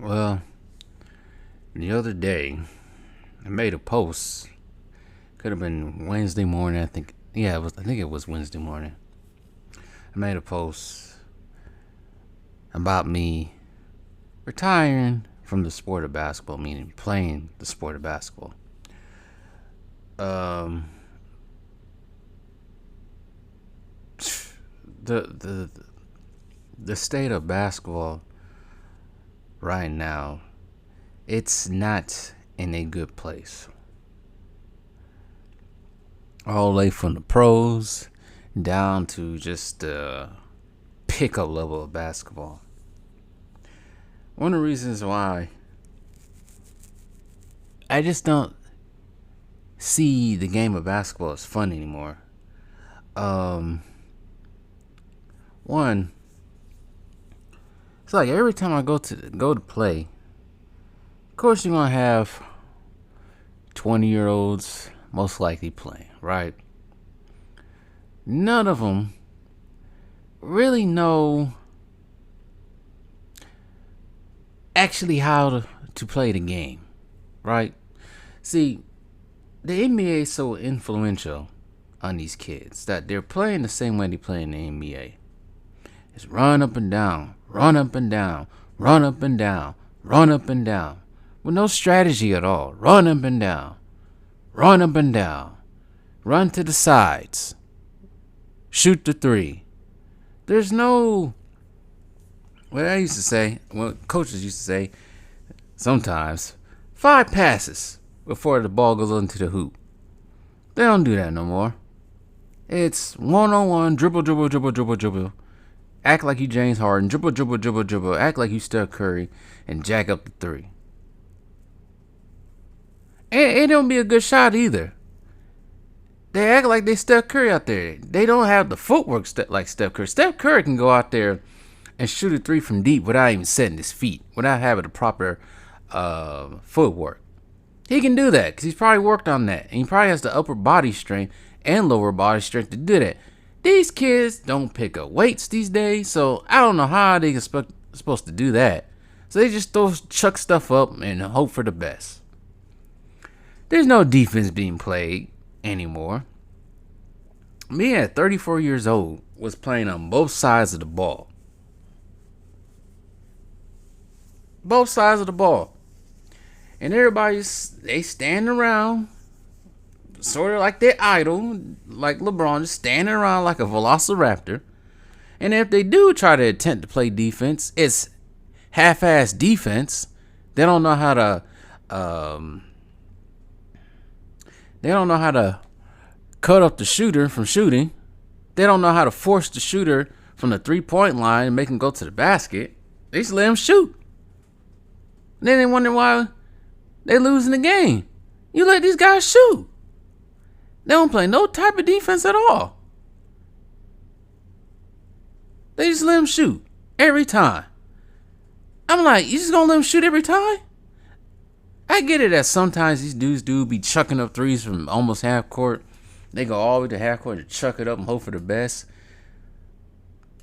Well, the other day, I made a post. Could have been Wednesday morning. I think. Yeah, it was. I think it was Wednesday morning. I made a post about me retiring from the sport of basketball, meaning playing the sport of basketball. Um, the the the state of basketball right now, it's not in a good place. All the way from the pros down to just the pickup level of basketball. One of the reasons why I just don't see the game of basketball as fun anymore. Um, One, it's like every time I go to play, of course you're gonna have 20-year-olds most likely playing, right? None of them really know actually how to play the game, right? See, the NBA is so influential on these kids that they're playing the same way they play in the NBA. It's run up and down, run up and down, run up and down, run up and down, with no strategy at all. Run up and down, run up and down, run to the sides, shoot the three. There's no, what I used to say, what coaches used to say sometimes, 5 passes before the ball goes into the hoop. They don't do that no more. It's one-on-one, dribble, dribble, dribble, dribble, dribble. Act like you James Harden, dribble, dribble, dribble, dribble. Act like you Steph Curry and jack up the three. And it don't be a good shot either. They act like they Steph Curry out there. They don't have the footwork like Steph Curry. Steph Curry can go out there and shoot a three from deep without even setting his feet, without having the proper footwork. He can do that because he's probably worked on that. And he probably has the upper body strength and lower body strength to do that. These kids don't pick up weights these days, so I don't know how they supposed to do that. So they just chuck stuff up and hope for the best. There's no defense being played anymore. Me at 34 years old was playing on both sides of the ball. Both sides of the ball. And they stand around, sort of like their idol, like LeBron, just standing around like a velociraptor. And if they do try to attempt to play defense, it's half-ass defense. They don't know how to, cut up the shooter from shooting. They don't know how to force the shooter from the three-point line and make him go to the basket. They just let him shoot. And then they wonder why they losing the game. You let these guys shoot. They don't play no type of defense at all. They just let them shoot every time. I'm like, you just gonna let them shoot every time? I get it that sometimes these dudes do be chucking up threes from almost half court. They go all the way to half court to chuck it up and hope for the best.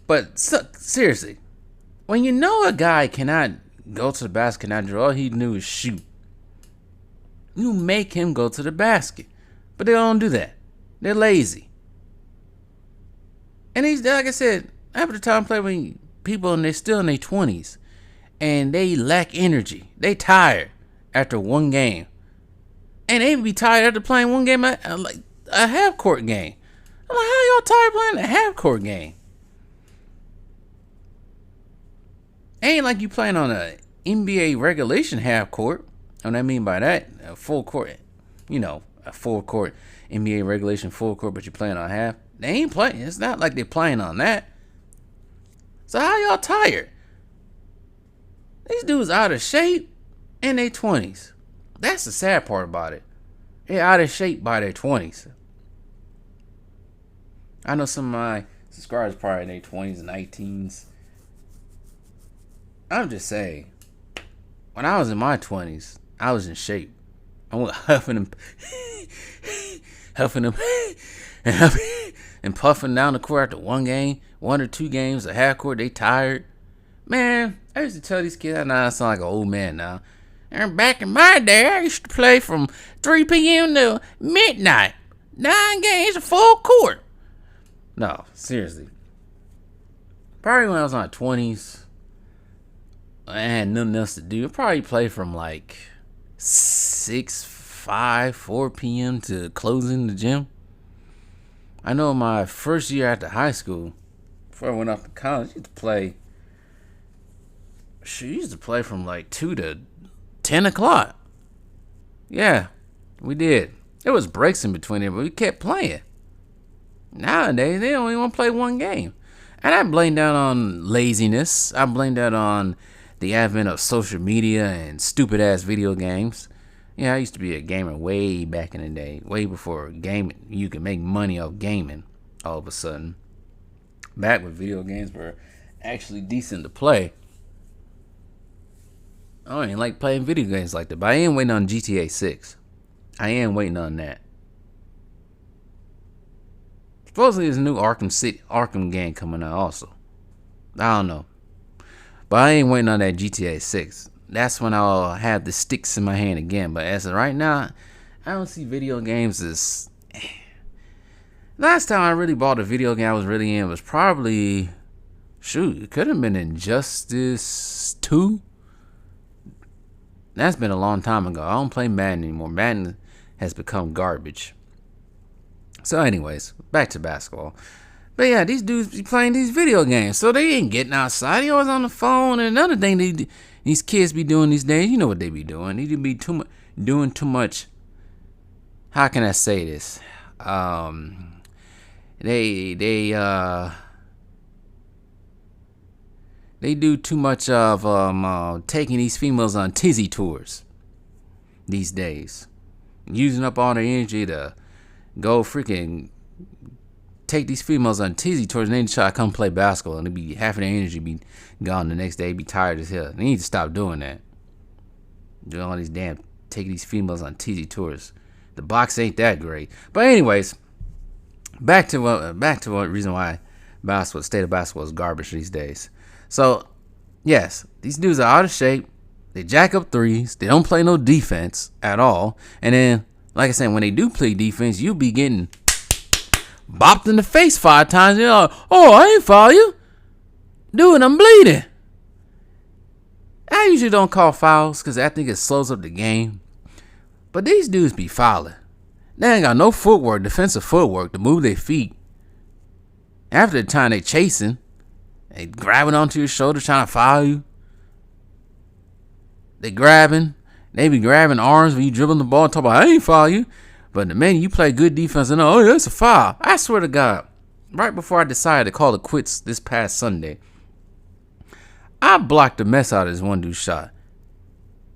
But seriously, when you know a guy cannot go to the basket, cannot draw, all he knew is shoot, you make him go to the basket. But they don't do that. They're lazy. And he's, like I said, half the time playing with people and they're still in their 20s. And they lack energy. They tired after one game. And they be tired after playing one game, like a half-court game. I'm like, how y'all tired playing a half-court game? Ain't like you playing on a NBA regulation half-court. And what I mean by that, a full court, a full court NBA regulation full court, but you're playing on half. They ain't playing. It's not like they're playing on that. So how y'all tired? These dudes out of shape in their 20s. That's the sad part about it. They're out of shape by their 20s. I know some of my subscribers probably in their 20s and 19s. I'm just saying, when I was in my 20s, I was in shape. I went huffing and and puffing down the court after one game, 1 or 2 games, a half court. They tired, Man, I used to tell these kids, now I sound like an old man now. And back in my day, I used to play from 3 p.m. to midnight. 9 games, a full court. No, seriously. Probably when I was in my 20s, I had nothing else to do. I probably play from like 6, 5, 4 p.m. to closing the gym. I know my first year after high school, before I went off to college, I used to play from like 2 to 10 o'clock. Yeah, we did. There was breaks in between it, but we kept playing. Nowadays, they don't even want to play one game. And I blame that on laziness. I blame that on the advent of social media and stupid-ass video games. Yeah, I used to be a gamer way back in the day, way before gaming. You could make money off gaming all of a sudden. Back when video games were actually decent to play. I don't even like playing video games like that, but I am waiting on GTA 6. I am waiting on that. Supposedly there's a new Arkham game coming out also. I don't know. But I ain't waiting on that GTA 6. That's when I'll have the sticks in my hand again. But as of right now, I don't see video games as... Last time I really bought a video game I was really in was probably... Shoot, it could have been Injustice 2. That's been a long time ago. I don't play Madden anymore. Madden has become garbage. So anyways, back to basketball. But yeah, these dudes be playing these video games. So they ain't getting outside. They always on the phone. And another thing these kids be doing these days, you know what they be doing. They be doing too much. How can I say this? They do too much of taking these females on tizzy tours these days. Using up all their energy to go freaking take these females on tizzy tours, and then try to come play basketball, and they be half of their energy be gone the next day, be tired as hell. They need to stop doing that. Doing all these taking these females on tizzy tours. The box ain't that great. But anyways, back to what reason why state of basketball is garbage these days. So, yes, these dudes are out of shape. They jack up threes. They don't play no defense at all. And then, like I said, when they do play defense, you be getting bopped in the face 5 times. You're like, oh, I ain't foul you. Dude, I'm bleeding. I usually don't call fouls because I think it slows up the game. But these dudes be fouling. They ain't got no footwork, defensive footwork to move their feet. After the time they chasing, they grabbing onto your shoulder trying to foul you. They be grabbing arms when you dribbling the ball and talk about, I ain't foul you. But the minute you play good defense and oh, that's a foul. I swear to God, right before I decided to call it quits this past Sunday, I blocked the mess out of this one dude's shot.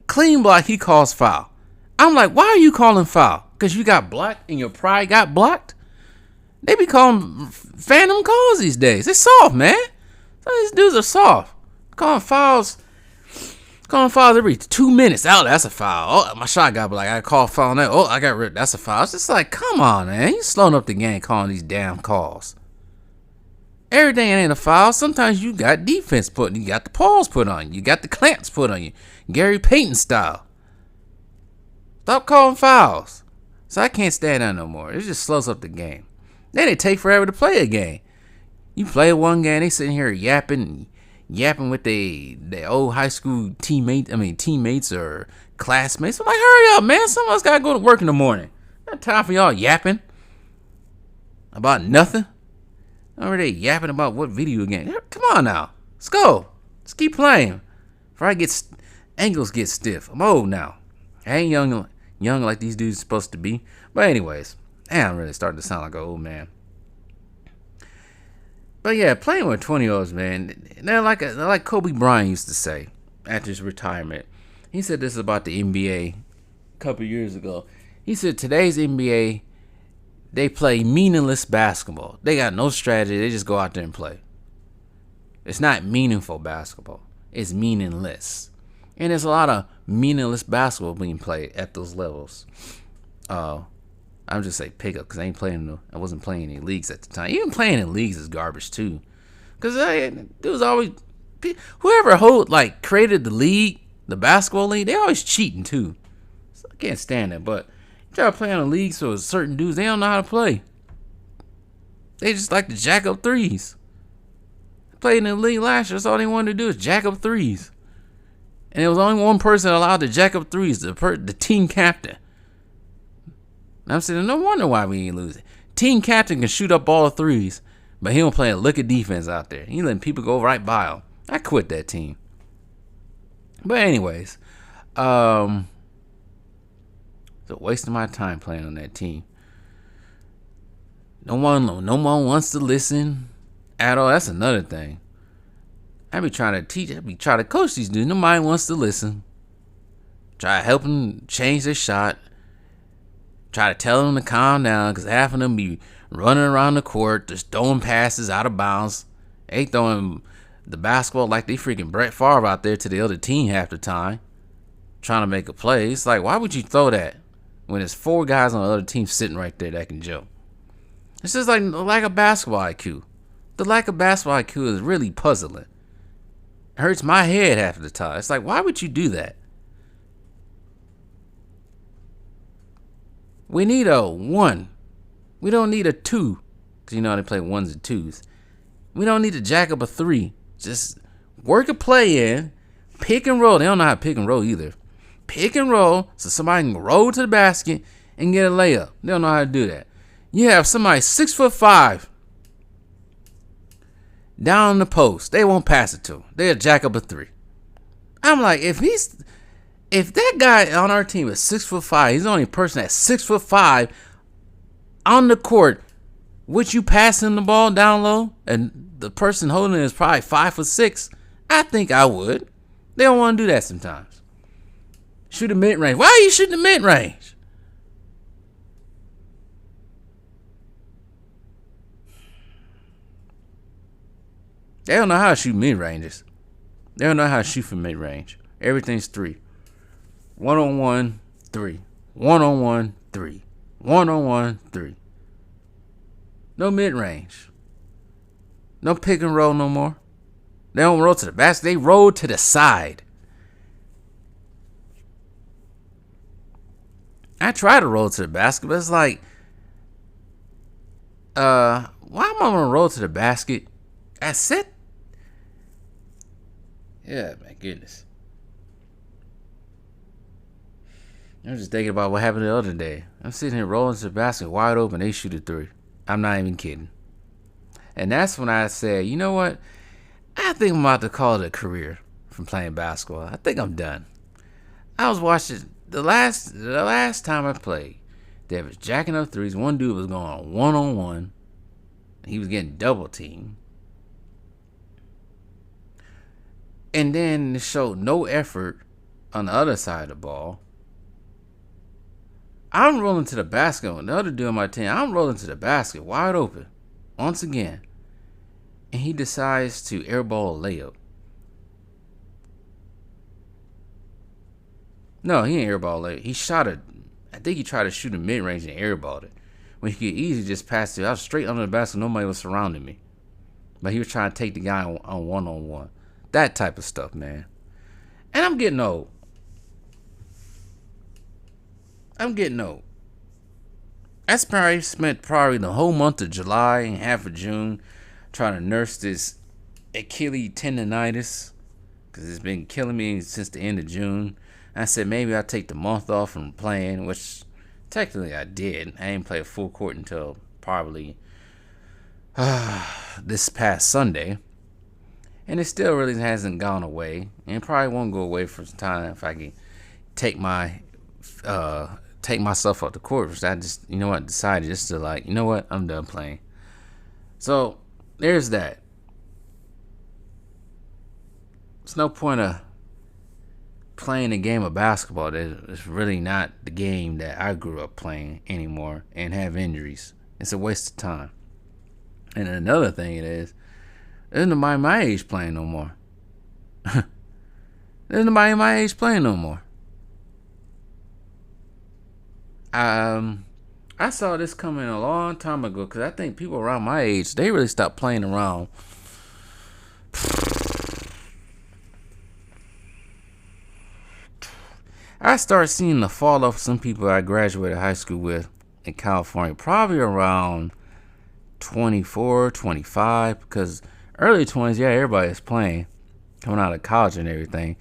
Clean block, he calls foul. I'm like, why are you calling foul? Because you got blocked and your pride got blocked? They be calling phantom calls these days. It's soft, man. Some of these dudes are soft. Calling fouls every 2 minutes. Oh, that's a foul. Oh, my shot got blocked. I call foul on that. Oh, I got ripped. That's a foul. It's just like, come on, man. You slowing up the game calling these damn calls. Everything ain't a foul. Sometimes you got defense put on you. You got the paws put on you. You got the clamps put on you. Gary Payton style. Stop calling fouls. So I can't stand that no more. It just slows up the game. Then it take forever to play a game. You play one game, they sitting here yapping with the old high school teammates or classmates. I'm like, hurry up, man. Some of us gotta go to work in the morning. Not time for y'all yapping about nothing. Already yapping about what video game. Come on now. Let's go. Let's keep playing. Before ankles get stiff. I'm old now. I ain't young like these dudes supposed to be. But anyways, I'm really starting to sound like an old man. But yeah, playing with 20-year-olds, man, they're like Kobe Bryant used to say after his retirement. He said this about the NBA a couple years ago. He said today's NBA, they play meaningless basketball. They got no strategy. They just go out there and play. It's not meaningful basketball. It's meaningless. And there's a lot of meaningless basketball being played at those levels. I'm just saying pick up because I wasn't playing any leagues at the time. Even playing in leagues is garbage too. Because dudes always Whoever created the league, the basketball league, they always cheating too. So I can't stand it. But you try to play on a league so certain dudes, they don't know how to play. They just like to jack up threes. Played in the league last year. That's all they wanted to do is jack up threes. And there was only one person allowed to jack up threes, the team captain. And I'm saying, no wonder why we ain't losing. Team captain can shoot up all the threes, but he don't play a lick of defense out there. He letting people go right by him. I quit that team. But anyways, so wasting my time playing on that team. No one wants to listen at all. That's another thing. I be trying to teach. I be trying to coach these dudes. Nobody wants to listen. Try to help them change their shot. Try to tell them to calm down, because half of them be running around the court, just throwing passes out of bounds. They throwing the basketball like they freaking Brett Favre out there to the other team half the time, trying to make a play. It's like, why would you throw that when there's 4 guys on the other team sitting right there that can jump? It's just like the lack of basketball IQ. The lack of basketball IQ is really puzzling. It hurts my head half of the time. It's like, why would you do that? We need a 1. We don't need a 2. Because you know they play 1s and 2s. We don't need to jack up a 3. Just work a play in. Pick and roll. They don't know how to pick and roll either. Pick and roll so somebody can roll to the basket and get a layup. They don't know how to do that. You have somebody 6'5" down the post. They won't pass it to him. They'll jack up a 3. I'm like, if that guy on our team is 6'5", he's the only person that's 6'5" on the court, would you pass him the ball down low? And the person holding it is probably 5'6". I think I would. They don't want to do that sometimes. Shoot a mid-range. Why are you shooting the mid-range? They don't know how to shoot mid-ranges. They don't know how to shoot from mid-range. Everything's 3. 1-on-1, 3. 1-on-1, 3. 1-on-1, 3. No mid-range. No pick and roll no more. They don't roll to the basket. They roll to the side. I try to roll to the basket, but it's like, why am I going to roll to the basket? That's it. Yeah, my goodness. I'm just thinking about what happened the other day. I'm sitting here rolling to the basket wide open. They shoot a 3. I'm not even kidding. And that's when I said, you know what? I think I'm about to call it a career from playing basketball. I think I'm done. I was watching the last time I played. They was jacking up threes. One dude was going 1-on-1. He was getting double teamed. And then it showed no effort on the other side of the ball. I'm rolling to the basket. The other dude on my team, I'm rolling to the basket wide open once again. And he decides to airball a layup. No, he ain't airball a layup. He shot it. I think he tried to shoot a mid-range and airballed it. When he could easily just pass it. I was straight under the basket. Nobody was surrounding me. But he was trying to take the guy on one-on-one. That type of stuff, man. And I'm getting old. I spent probably the whole month of July and half of June trying to nurse this Achilles tendonitis, because it's been killing me since the end of June. I said maybe I'll take the month off from playing, which technically I did. I didn't play a full court until probably this past Sunday. And it still really hasn't gone away. And it probably won't go away for some time if I can take myself off the court. Which I just, decided just to I'm done playing. So there's that. There's no point of playing a game of basketball that is really not the game that I grew up playing anymore and have injuries. It's a waste of time. And another thing there's nobody my age playing no more. There's nobody my age playing no more. I saw this coming a long time ago, because I think people around my age, they really stopped playing around I start seeing the fall off some people I graduated high school with in California, probably around 24, 25, because early 20s, yeah, everybody's playing, coming out of college and everything.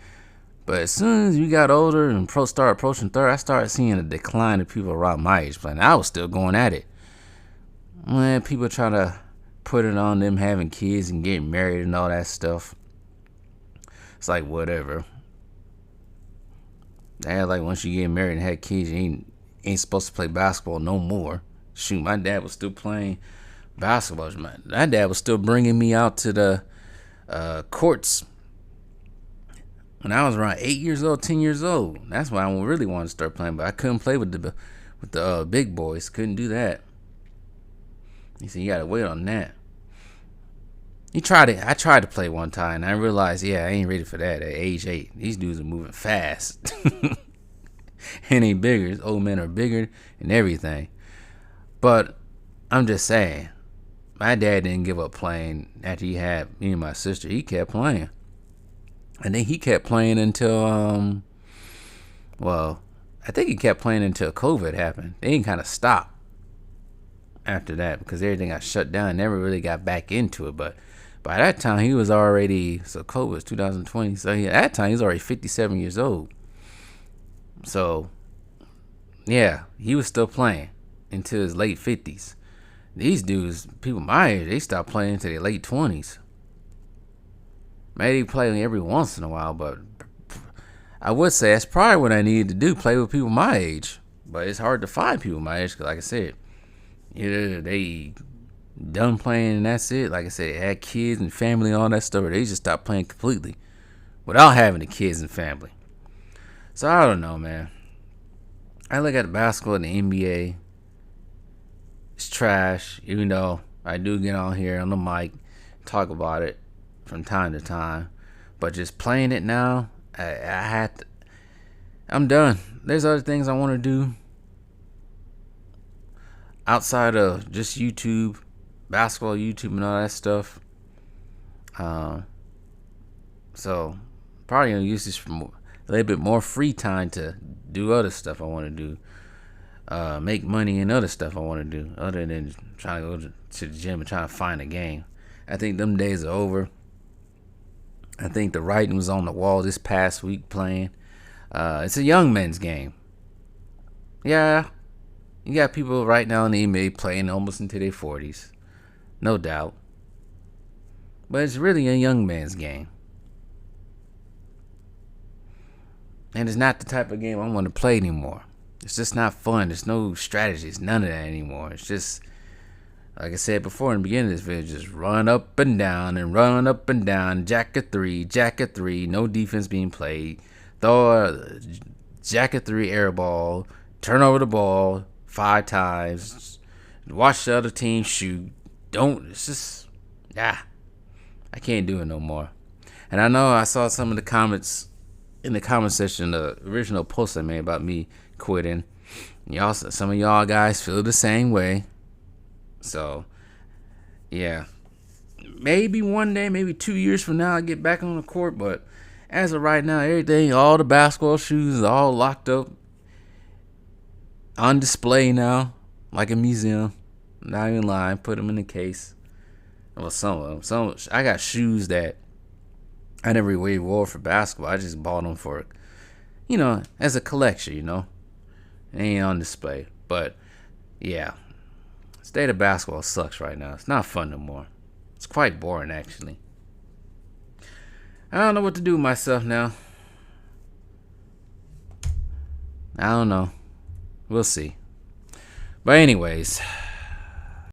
But as soon as you got older and start approaching 30, I started seeing a decline of people around my age playing. I was still going at it. Man, people trying to put it on them having kids and getting married and all that stuff. It's like, whatever. They had like once you get married and had kids, you ain't supposed to play basketball no more. Shoot, my dad was still playing basketball. My dad was still bringing me out to the courts when I was around 8 years old, 10 years old. That's why I really wanted to start playing, but I couldn't play with the big boys. Couldn't do that. He said, you gotta wait on that. I tried to play one time, and I realized, yeah, I ain't ready for that at age 8. These dudes are moving fast. And they bigger. These old men are bigger and everything. But I'm just saying, my dad didn't give up playing after he had me and my sister. He kept playing. And then he kept playing until, I think he kept playing until COVID happened. They didn't kind of stop after that because everything got shut down. Never really got back into it. But by that time, he was already, so COVID was 2020. So at that time, he was already 57 years old. So, yeah, he was still playing until his late 50s. These dudes, people my age, they stopped playing until their late 20s. Maybe play every once in a while, but I would say that's probably what I needed to do, play with people my age. But it's hard to find people my age because, like I said, either they done playing and that's it. Like I said, they had kids and family and all that stuff, or they just stopped playing completely without having the kids and family. So I don't know, man. I look at the basketball in the NBA. It's trash, even though I do get on here on the mic, talk about it from time to time. But just playing it now, I'm done. There's other things I want to do outside of just YouTube, basketball YouTube and all that stuff. So probably gonna use this for a little bit more free time to do other stuff I want to do. Make money and other stuff I want to do other than trying to go to the gym and trying to find a game. I think them days are over. I think the writing was on the wall this past week playing. It's a young men's game. Yeah, you got people right now in the NBA playing almost into their 40s. No doubt. But it's really a young man's game. And it's not the type of game I want to play anymore. It's just not fun. There's no strategies, none of that anymore. It's just, like I said before in the beginning of this video, just run up and down and run up and down. Jack a three, no defense being played. Throw a jack a three air ball, turn over the ball 5 times, watch the other team shoot. It's just, I can't do it no more. And I know I saw some of the comments in the comment section, the original post I made about me quitting. Some of y'all guys feel the same way. So, yeah. Maybe one day, maybe 2 years from now, I'll get back on the court. But as of right now, everything, all the basketball shoes are all locked up. On display now, like a museum. Not even lying. Put them in the case. Well, some of them. I got shoes that I never really wore for basketball. I just bought them for, as a collection, They ain't on display. But, yeah. State of basketball sucks right now. It's not fun no more. It's quite boring, actually. I don't know what to do with myself now. I don't know. We'll see. But anyways,